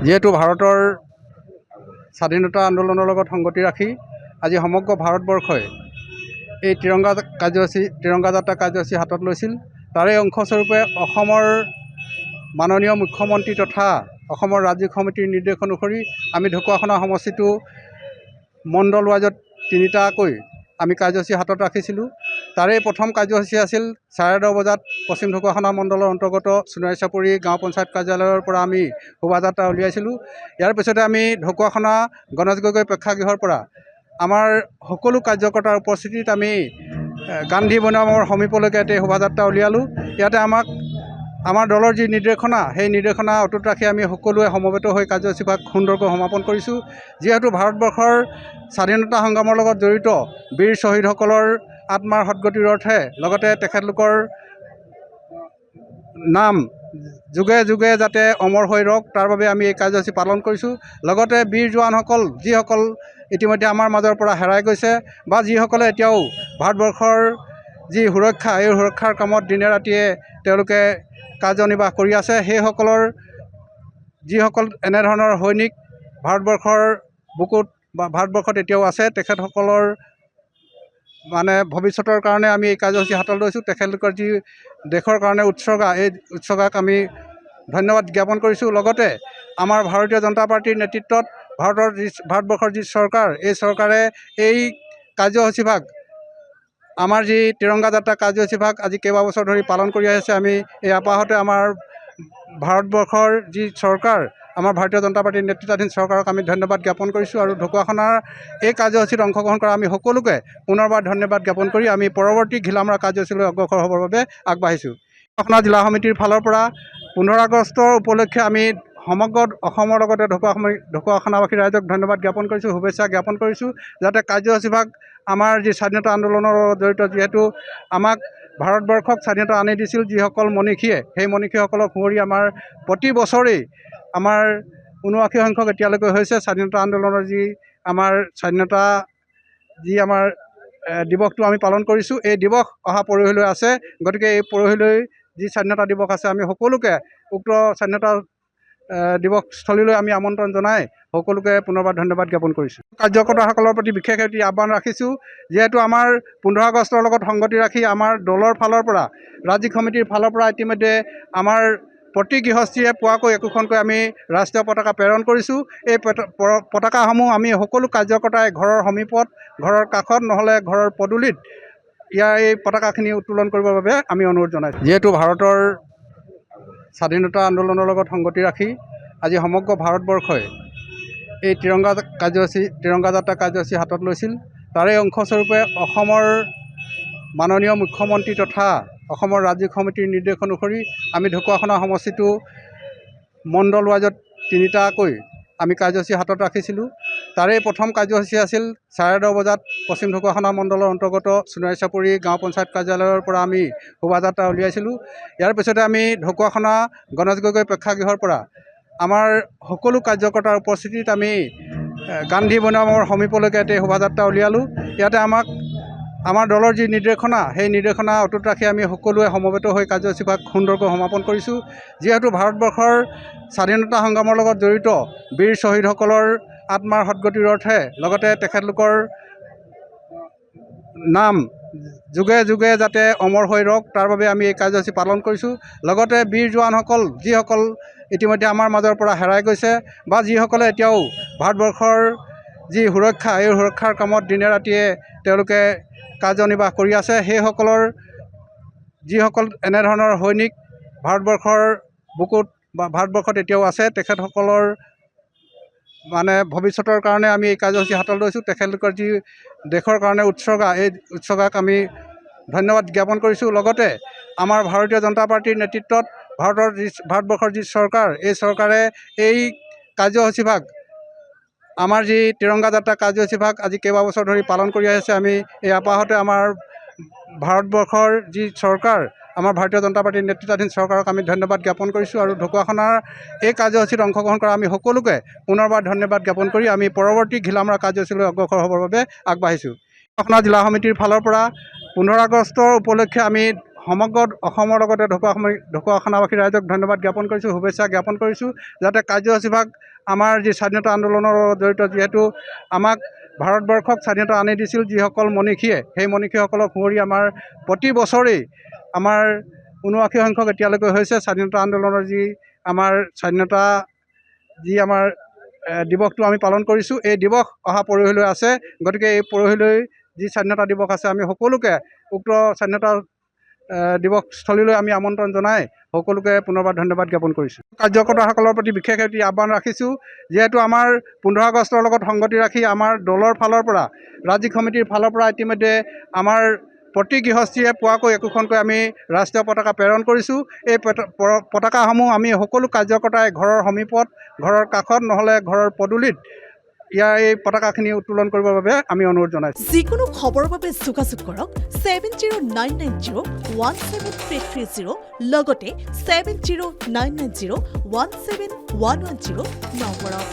যিহেতু ভাৰতৰ স্বাধীনতা আন্দোলনৰ লগত সংগতি ৰাখি আজি সমগ্ৰ ভাৰতবৰ্ষই এই তিৰংগা যাত্ৰা কাৰ্যসূচী হাতত লৈছিল। তাৰে অংশস্বৰূপে অসমৰ মাননীয় মুখ্যমন্ত্ৰী তথা অসমৰ ৰাজ্যিক সমিতিৰ নিৰ্দেশ অনুসৰি আমি ঢকুৱাখানা সমষ্টিটো মণ্ডল ৱাইজত তিনিটাকৈ আমি কাৰ্যসূচী হাতত ৰাখিছিলোঁ। তাৰে প্ৰথম কাৰ্যসূচী আছিল 10:30 বজাত পশ্চিম ঢকুৱাখানা মণ্ডলৰ অন্তৰ্গত সোণাৰী চাপৰি গাঁও পঞ্চায়ত কাৰ্যালয়ৰ পৰা আমি শোভাযাত্ৰা উলিয়াইছিলোঁ। ইয়াৰ পিছতে আমি ঢকুৱাখানা গণেশ গগৈ প্ৰেক্ষাগৃহৰ পৰা আমাৰ সকলো কাৰ্যকৰ্তাৰ উপস্থিতিত আমি গান্ধী বনামৰ সমীপলৈকে এটি শোভাযাত্ৰা উলিয়ালোঁ। ইয়াতে আমাৰ দলৰ যি নিৰ্দেশনা সেই নিৰ্দেশনা অটুট ৰাখি আমি সকলোৱে সমবেত হৈ কাৰ্যসূচীভাগ সুন্দৰকৈ সমাপন কৰিছোঁ। যিহেতু ভাৰতবৰ্ষৰ স্বাধীনতা সংগ্ৰামৰ লগত জড়িত বীৰ শ্বহীদসকলৰ আত্মাৰ সদ্গতিৰ অৰ্থে লগতে তেখেতলোকৰ নাম যুগে যুগে যাতে অমৰ হৈ ৰওক তাৰ বাবে আমি এই কাৰ্যসূচী পালন কৰিছোঁ। লগতে বীৰ জোৱানসকল যিসকল ইতিমধ্যে আমাৰ মাজৰ পৰা হেৰাই গৈছে বা যিসকলে এতিয়াও ভাৰতবৰ্ষৰ যি সুৰক্ষা এই সুৰক্ষাৰ কামত দিনে ৰাতিয়ে তেওঁলোকে কাৰ্যনিৰ্বাহ কৰি আছে, সেইসকলৰ যিসকল এনেধৰণৰ সৈনিক ভাৰতবৰ্ষৰ বুকুত বা ভাৰতবৰ্ষত এতিয়াও আছে, তেখেতসকলৰ ভৱিষ্যতৰ কাৰণে আমি এই কাৰ্যসূচী হাতত লৈছোঁ। তেখেতলোকৰ যি দেশৰ কাৰণে উৎসৰ্গা, এই উৎসৰ্গাক আমি ধন্যবাদ জ্ঞাপন কৰিছোঁ। লগতে আমাৰ ভাৰতীয় জনতা পাৰ্টীৰ নেতৃত্বত ভাৰতবৰ্ষৰ যি চৰকাৰ, এই চৰকাৰে এই কাৰ্যসূচীভাগ আমাৰ যি তিৰংগা যাত্ৰা কাৰ্যসূচীভাগ আজি কেইবাবছৰ ধৰি পালন কৰি আহিছে। আমি এই আপাহতে আমাৰ ভাৰতবৰ্ষৰ যি চৰকাৰ, আমাৰ ভাৰতীয় জনতা পাৰ্টীৰ নেতৃত্বাধীন চৰকাৰক আমি ধন্যবাদ জ্ঞাপন কৰিছোঁ আৰু ঢকুৱাখানাৰ এই কাৰ্যসূচীত অংশগ্ৰহণ কৰা আমি সকলোকে পুনৰবাৰ ধন্যবাদ জ্ঞাপন কৰি আমি পৰৱৰ্তী ঘিলামৰা কাৰ্যসূচীলৈ অগ্ৰসৰ হ'বৰ বাবে আগবাঢ়িছোঁ। ঢকুৱাখানা জিলা সমিতিৰ ফালৰ পৰা 15 আগষ্টৰ উপলক্ষে আমি সমগ্ৰ অসমৰ লগতে ঢকুৱাখানাবাসী ৰাইজক ধন্যবাদ জ্ঞাপন কৰিছোঁ, শুভেচ্ছা জ্ঞাপন কৰিছোঁ। যাতে কাৰ্যসূচীভাগ আমাৰ যি স্বাধীনতা আন্দোলনৰ লগত জড়িত, যিহেতু আমাক ভাৰতবৰ্ষক স্বাধীনতা আনি দিছিল যিসকল মনীষীয়ে, সেই মনীষীসকলক সুঁৱৰি আমাৰ প্ৰতি বছৰেই আমাৰ 79 সংখ্যক এতিয়ালৈকে হৈছে স্বাধীনতা আন্দোলনৰ যি আমাৰ স্বাধীনতা আমাৰ দিৱসটো আমি পালন কৰিছোঁ। এই দিৱস অহা পৰহিলৈ আছে। গতিকে এই পৰহিলৈ যি স্বাধীনতা দিৱস আছে, আমি সকলোকে উক্ত স্বাধীনতা দিৱসস্থলীলৈ আমি আমন্ত্ৰণ জনাই সকলোকে পুনৰবাৰ ধন্যবাদ জ্ঞাপন কৰিছোঁ। কাৰ্যকৰ্তাসকলৰ প্ৰতি বিশেষ এটি আহ্বান ৰাখিছোঁ। যিহেতু আমাৰ 15 আগষ্টৰ লগত সংগতি ৰাখি আমাৰ দলৰ ফালৰ পৰা, ৰাজ্যিক সমিতিৰ ফালৰ পৰা ইতিমধ্যে আমাৰ প্ৰতি গৃহস্থীয়ে পোৱাকৈ একোখনকৈ আমি ৰাষ্ট্ৰীয় পতাকা প্ৰেৰণ কৰিছোঁ। এই পতাকাসমূহ আমি সকলো কাৰ্যকৰ্তাই ঘৰৰ সমীপত, ঘৰৰ কাষত নহ'লে ঘৰৰ পদূলিত এই পতাকাখিনি উত্তোলন কৰিবৰ বাবে আমি অনুৰোধ জনাইছোঁ। যিহেতু ভাৰতৰ স্বাধীনতা আন্দোলনৰ লগত সংগতি ৰাখি আজি সমগ্ৰ ভাৰতবৰ্ষই এই তিৰংগা যাত্ৰা কাৰ্যসূচী হাতত লৈছিল। তাৰে অংশস্বৰূপে অসমৰ মাননীয় মুখ্যমন্ত্ৰী তথা অসমৰ ৰাজ্যিক সমিতিৰ নিৰ্দেশ অনুসৰি আমি ঢকুৱাখানা সমষ্টিটো মণ্ডল ৱাইজত তিনিটাকৈ আমি কাৰ্যসূচী হাতত ৰাখিছিলোঁ। তাৰে প্ৰথম কাৰ্যসূচী আছিল 10:30 বজাত পশ্চিম ঢকুৱাখানা মণ্ডলৰ অন্তৰ্গত সোণাৰী চাপৰি গাঁও পঞ্চায়ত কাৰ্যালয়ৰ পৰা আমি শোভাযাত্ৰা উলিয়াইছিলোঁ। ইয়াৰ পিছতে আমি ঢকুৱাখানা গণেশ গগৈ প্ৰেক্ষাগৃহৰ পৰা আমাৰ সকলো কাৰ্যকৰ্তাৰ উপস্থিতিত আমি গান্ধী বনামৰ সমীপলৈকে এটি শোভাযাত্ৰা উলিয়ালোঁ। ইয়াতে আমাৰ দলৰ যি নিৰ্দেশনা সেই নিৰ্দেশনা অটুট ৰাখি আমি সকলোৱে সমবেত হৈ কাৰ্যসূচীভাগ সুন্দৰকৈ সমাপন কৰিছোঁ। যিহেতু ভাৰতবৰ্ষৰ স্বাধীনতা সংগ্ৰামৰ লগত জড়িত বীৰ শ্বহীদসকলৰ আত্মাৰ সদ্গতিৰ অৰ্থে লগতে তেখেতলোকৰ নাম যুগে যুগে যাতে অমৰ হৈ ৰওক তাৰ বাবে আমি এই কাৰ্যসূচী পালন কৰিছোঁ। লগতে বীৰ জোৱানসকল যিসকল ইতিমধ্যে আমাৰ মাজৰ পৰা হেৰাই গৈছে বা যিসকলে এতিয়াও ভাৰতবৰ্ষৰ যি সুৰক্ষা এই সুৰক্ষাৰ কামত দিনে ৰাতিয়ে তেওঁলোকে কাৰ্যনিৰ্বাহ কৰি আছে, সেইসকলৰ যিসকল এনেধৰণৰ সৈনিক ভাৰতবৰ্ষৰ বুকুত বা ভাৰতবৰ্ষত এতিয়াও আছে, তেখেতসকলৰ ভৱিষ্যতৰ কাৰণে আমি এই কাৰ্যসূচী হাতত লৈছোঁ। তেখেতলোকৰ যি দেশৰ কাৰণে উৎসৰ্গা, এই উৎসৰ্গাক আমি ধন্যবাদ জ্ঞাপন কৰিছোঁ। লগতে আমাৰ ভাৰতীয় জনতা পাৰ্টীৰ নেতৃত্বত ভাৰতবৰ্ষৰ যি চৰকাৰ, এই চৰকাৰে এই কাৰ্যসূচীভাগ আমাৰ যি তিৰংগা যাত্ৰা কাৰ্যসূচীভাগ আজি কেইবাবছৰ ধৰি পালন কৰি আহিছে। আমি এই আপাহতে আমাৰ ভাৰতবৰ্ষৰ যি চৰকাৰ, আমাৰ ভাৰতীয় জনতা পাৰ্টীৰ নেতৃত্বাধীন চৰকাৰক আমি ধন্যবাদ জ্ঞাপন কৰিছোঁ আৰু ঢকুৱাখানাৰ এই কাৰ্যসূচীত অংশগ্ৰহণ কৰা আমি সকলোকে পুনৰবাৰ ধন্যবাদ জ্ঞাপন কৰি আমি পৰৱৰ্তী ঘিলামৰা কাৰ্যসূচীলৈ অগ্ৰসৰ হ'বৰ বাবে আগবাঢ়িছোঁ। ঢকুৱাখানা জিলা সমিতিৰ ফালৰ পৰা 15 আগষ্টৰ উপলক্ষে আমি সমগ্ৰ অসমৰ লগতে ঢকুৱাখানাবাসী ৰাইজক ধন্যবাদ জ্ঞাপন কৰিছোঁ, শুভেচ্ছা জ্ঞাপন কৰিছোঁ। যাতে কাৰ্যসূচীভাগ আমাৰ যি স্বাধীনতা আন্দোলনৰ জড়িত যিহেতু আমাক ভাৰতবৰ্ষক স্বাধীনতা আনি দিছিল যিসকল মনীষীয়ে, সেই মনীষীসকলক সুঁৱৰি আমাৰ প্ৰতি বছৰেই আমাৰ ৭৯ সংখ্যক এতিয়ালৈকে হৈছে স্বাধীনতা আন্দোলনৰ যি আমাৰ স্বাধীনতা যি আমাৰ দিৱসটো আমি পালন কৰিছোঁ। এই দিৱস অহা পৰহিলৈ আছে। গতিকে এই পৰহিলৈ যি স্বাধীনতা দিৱস আছে, আমি সকলোকে উক্ত স্বাধীনতা দিৱসস্থলীলৈ আমি আমন্ত্ৰণ জনাই সকলোকে পুনৰবাৰ ধন্যবাদ জ্ঞাপন কৰিছোঁ। কাৰ্যকৰ্তাসকলৰ প্ৰতি বিশেষ এটি আহ্বান ৰাখিছোঁ, যিহেতু আমাৰ ১৫ আগষ্টৰ লগত সংগতি ৰাখি আমাৰ দলৰ ফালৰ পৰা, ৰাজ্যিক সমিতিৰ ফালৰ পৰা ইতিমধ্যে আমাৰ প্ৰতি গৃহস্থীয়ে পোৱাকৈ একোখনকৈ আমি ৰাষ্ট্ৰীয় পতাকা প্ৰেৰণ কৰিছোঁ। এই পতাকাসমূহ আমি সকলো কাৰ্যকৰ্তাই ঘৰৰ সমীপত, ঘৰৰ কাষত নহ'লে ঘৰৰ পদূলিত এই পতাকাখিনি উত্তোলন কৰিবৰ বাবে আমি অনুৰোধ জনাইছোঁ। যিকোনো খবৰৰ বাবে যোগাযোগ কৰক 7099017330 লগতে 7099017110 নম্বৰত।